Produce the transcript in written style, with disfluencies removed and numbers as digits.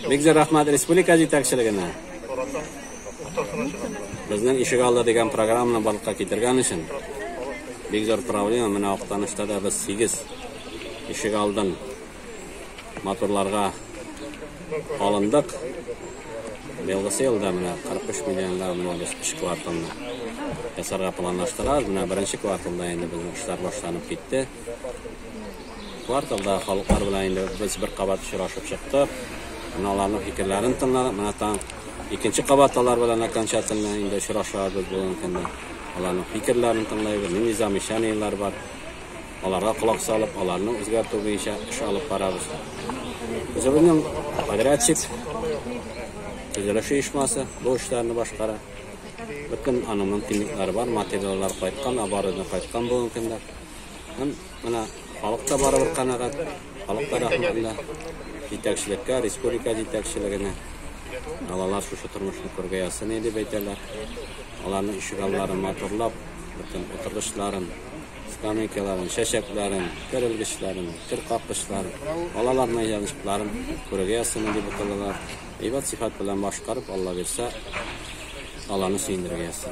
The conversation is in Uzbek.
Bekzor rahmat respublika yetakchiligini. Bizning eshik oldi degan programmani barliqqa keltirgan uchun Bekzor problema mana vaqtda da biz 8 eshik oldin motorlarga olindik. Belgisi yılda 43 milyonlar biz ish kvartalini yasarga planlashtiramiz. Mana birinchi kvartalda endi bizning ishlar boshlanib ketdi. Kvartalda xalqlar bilan endi biz bir qavat uchrashib chiqdik. Ularning fikrlarini tinglab, mana tan ikkinchi qavatlar bilan qanchatilni endi uchrashamiz bugun kunda. Ularning fikrlarini tinglaymiz. Nizamiy shaniylar bor. Ularga quloq solib, ularni o'zgartirish bo'yicha ish olib boramiz. Bizning podradschiq tuzilish uyushmasi bu ishlarni boshqaradi. Bütün anımın kimlikleri var, materiallar qaytgan, abarini qaytgan bugun kunda. Mana xalqda baribir qanaqa, xalqda rahmatlar yetakchilikka, respublika yetakchiligini Allahlar shu turmushni ko'rgaysin deb aytadilar. Ularning ishg'ollarini motorlab, bütün o'tirishlarini, skameykalarni, shashaklarini, kirilgishlarini, kirqoqishlarini, Allahlarning yozishlarini ko'rgaysin deb aytadilar. Eyvat sifat bilan boshqarib, Alloh bersa Allah'ını suyundirgaysin.